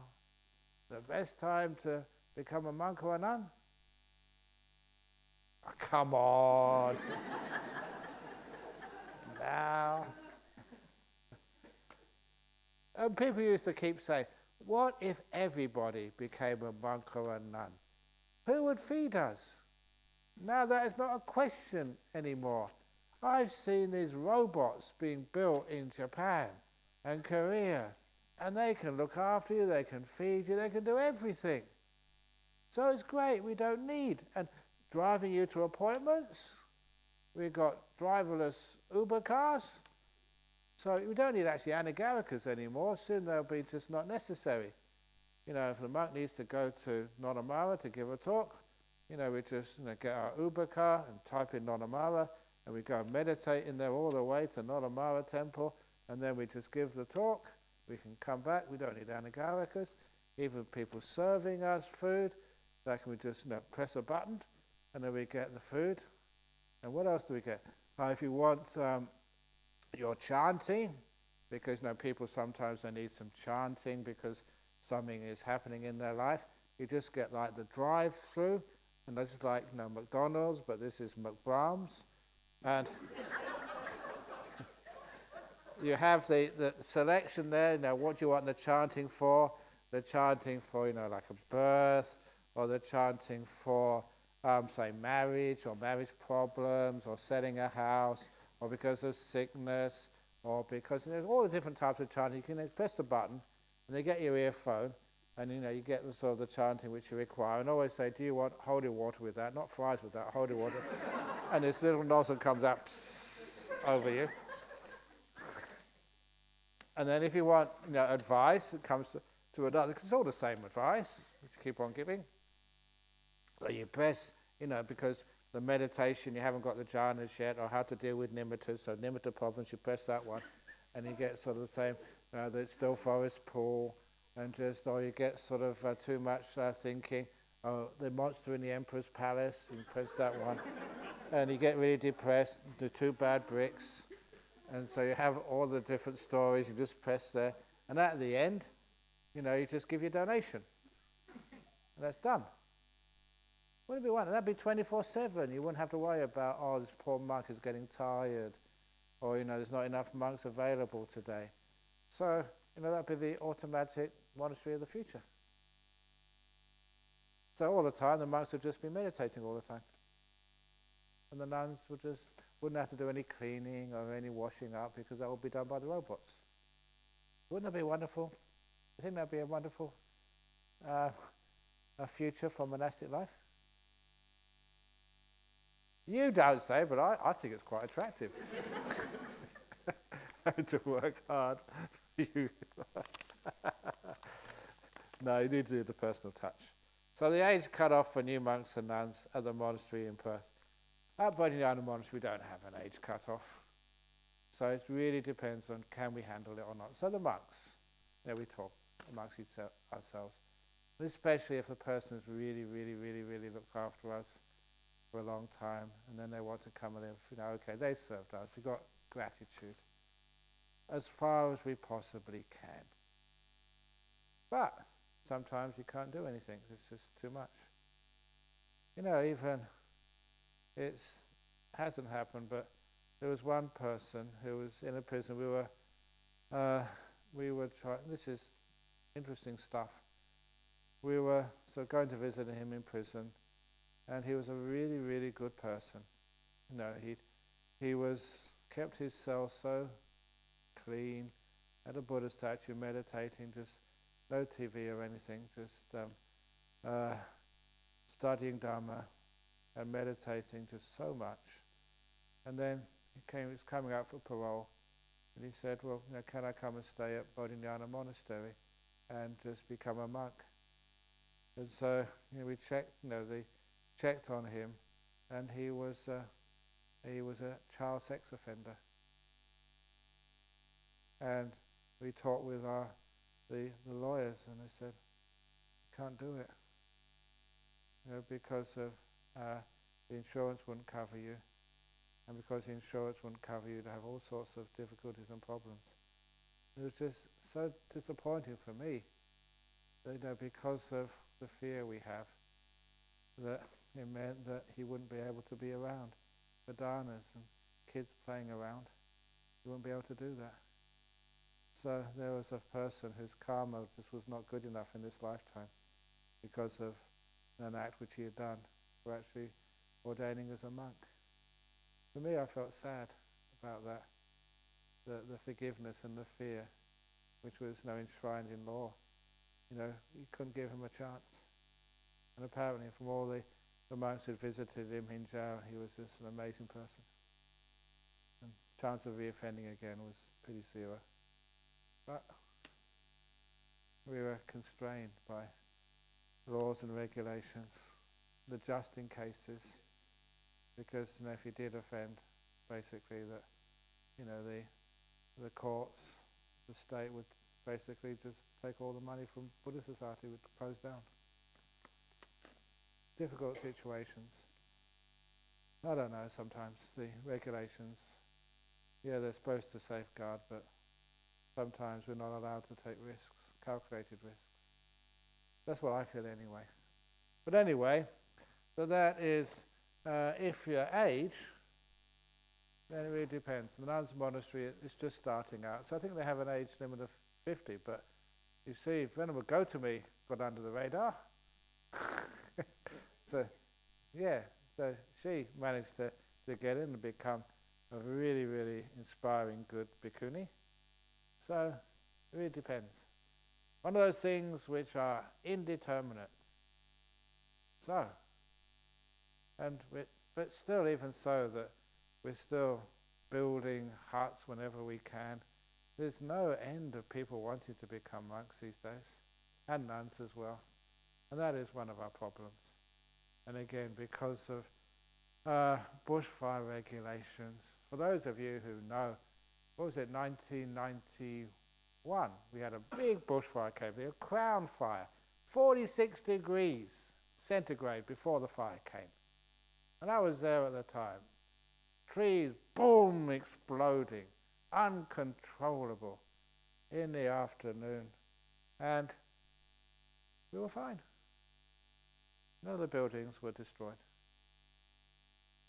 The best time to become a monk or a nun? Oh, come on. Now. And people used to keep saying, what if everybody became a monk or a nun? Who would feed us? Now that is not a question anymore. I've seen these robots being built in Japan and Korea, and they can look after you, they can feed you, they can do everything. So it's great, we don't need. And driving you to appointments, we've got driverless Uber cars, so we don't need actually anagarikas anymore. Soon they'll be just not necessary. If the monk needs to go to Nonamara to give a talk, we just get our Uber car and type in Nonamara, and we go and meditate in there all the way to Nonamara temple, and then we just give the talk. We can come back. We don't need anagarikas. Even people serving us food, that can we just press a button, and then we get the food. And what else do we get? If you want your chanting, because people sometimes they need some chanting because something is happening in their life, you just get like the drive-through, and that's just like McDonald's, but this is Brahm's, and you have the selection there. What do you want the chanting for? The chanting for like a birth, or the chanting for say marriage or marriage problems, or selling a house, or because of sickness, or because there's all the different types of chanting. You can press the button, and they get your earphone, and you get the sort of the chanting which you require. And always say, do you want holy water with that? Not fries with that, holy water. And this little nozzle comes out over you. And then if you want advice, it comes to another, because it's all the same advice, which you keep on giving. So you press, because the meditation, you haven't got the jhanas yet, or how to deal with nimittas, so nimitta problems, you press that one, and you get sort of the same, the still forest pool, and or you get sort of too much thinking, the monster in the emperor's palace, you press that one, and you get really depressed, the 2 bad bricks, and so you have all the different stories, you just press there, and at the end, you just give your donation, and that's done. Wouldn't it be wonderful? That'd be 24/7. You wouldn't have to worry about, this poor monk is getting tired, or there's not enough monks available today. So that'd be the automatic monastery of the future. So all the time, the monks would just be meditating all the time, and the nuns wouldn't have to do any cleaning or any washing up, because that would be done by the robots. Wouldn't that be wonderful? I think that'd be a wonderful a future for monastic life. You don't say, but I think it's quite attractive. To work hard for you. No, you need to do the personal touch. So the age cut off for new monks and nuns at the monastery in Perth. At Bodhinyana Monastery, we don't have an age cut off. So it really depends on can we handle it or not. So the monks, we talk amongst ourselves. And especially if the person has really, really, really, really looked after us for a long time, and then they want to come and live, okay, they served us, we've got gratitude. as far as we possibly can. But sometimes you can't do anything. It's just too much. Even it hasn't happened, but there was one person who was in a prison. We were trying. This is interesting stuff. We were going to visit him in prison, and he was a really, really good person. He kept his cell so clean, had a Buddha statue, meditating, just no TV or anything, just studying Dhamma and meditating just so much. And then he was coming out for parole, and he said, well, can I come and stay at Bodhinyana Monastery and just become a monk? And so we checked, they checked on him, and he was a child sex offender. And we talked with the lawyers, and they said, can't do it, because of the insurance wouldn't cover you, and because the insurance wouldn't cover you, to have all sorts of difficulties and problems. It was just so disappointing for me, because of the fear we have, that it meant that he wouldn't be able to be around for dhanas and kids playing around. He wouldn't be able to do that. So there was a person whose karma just was not good enough in this lifetime because of an act which he had done for actually ordaining as a monk. For me, I felt sad about that, the forgiveness and the fear, which was enshrined in law. You couldn't give him a chance. And apparently from all the monks who visited him in jail, he was just an amazing person. And chance of reoffending again was pretty zero. But we were constrained by laws and regulations, the just in cases, because if he did offend, basically that the courts, the state would basically just take all the money from Buddhist society, would close down. Difficult situations. I don't know, sometimes the regulations, they're supposed to safeguard, but sometimes we're not allowed to take risks, calculated risks. That's what I feel anyway. But anyway, so that is, if your age, then it really depends. The nuns' monastery is just starting out, so I think they have an age limit of 50, but you see, Venerable Gotami got under the radar. So she managed to get in and become a really, really inspiring, good bhikkhuni. So it really depends. One of those things which are indeterminate. So, but still, even so, that we're still building huts whenever we can. There's no end of people wanting to become monks these days, and nuns as well. And that is one of our problems. And again, because of bushfire regulations, for those of you who know, 1991, we had a big bushfire came here, a crown fire, 46 degrees centigrade before the fire came. And I was there at the time. Trees, boom, exploding, uncontrollable in the afternoon. And we were fine. None of the buildings were destroyed.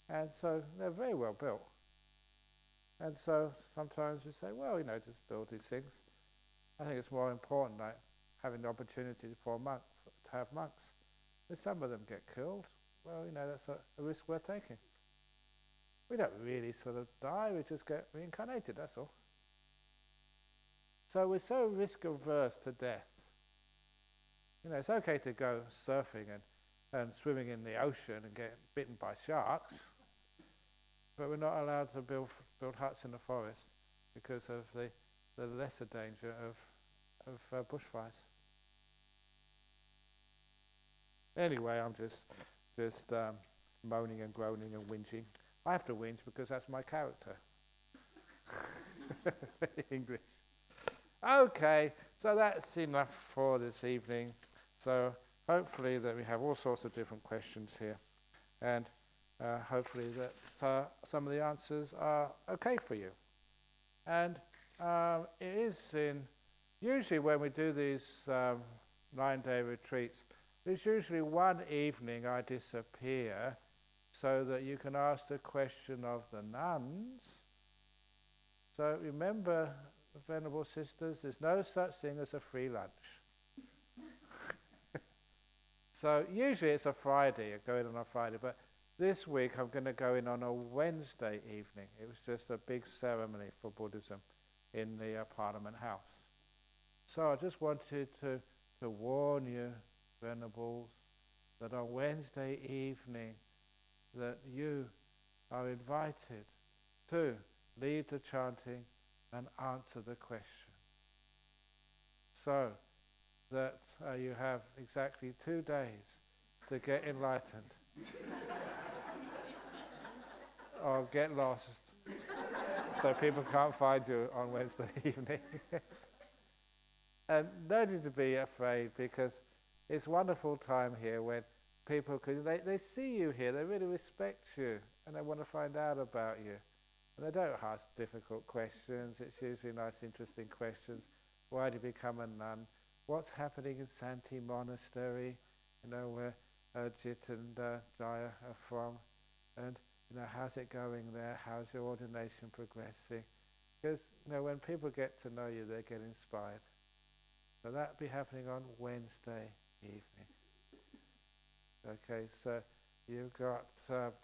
And so they're very well built. And so sometimes we say, well, just build these things. I think it's more important, like having the opportunity for to have monks. If some of them get killed, well, that's a risk worth taking. We don't really sort of die, we just get reincarnated, that's all. So we're so risk averse to death. It's okay to go surfing and swimming in the ocean and get bitten by sharks, but we're not allowed to build huts in the forest because of the lesser danger of bushfires. Anyway, I'm just moaning and groaning and whinging. I have to whinge because that's my character. English. Okay, so that's enough for this evening. So hopefully that we have all sorts of different questions here, and hopefully that some of the answers are okay for you. And It is usually when we do these 9-day retreats, there's usually one evening I disappear so that you can ask the question of the nuns. So remember, Venerable Sisters, there's no such thing as a free lunch. So usually it's a Friday, I go in on a Friday, but this week I'm going to go in on a Wednesday evening. It was just a big ceremony for Buddhism in the Parliament House. So I just wanted to warn you, Venerables, that on Wednesday evening that you are invited to lead the chanting and answer the question. So that you have exactly 2 days to get enlightened or get lost so people can't find you on Wednesday evening. And no need to be afraid, because it's a wonderful time here when people, they see you here, they really respect you and they want to find out about you. And they don't ask difficult questions, it's usually nice interesting questions. Why did you become a nun? What's happening in Santi Monastery, where Jit and Jaya are from, and how's it going there? How's your ordination progressing? Because when people get to know you, they get inspired. So that'll be happening on Wednesday evening. Okay, so you've got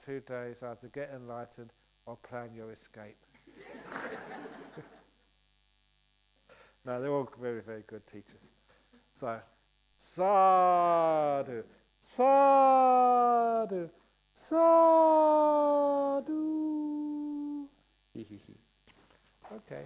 2 days either to get enlightened or plan your escape. No, they're all very, very good teachers. So, sadhu, sadhu, sadhu. Okay.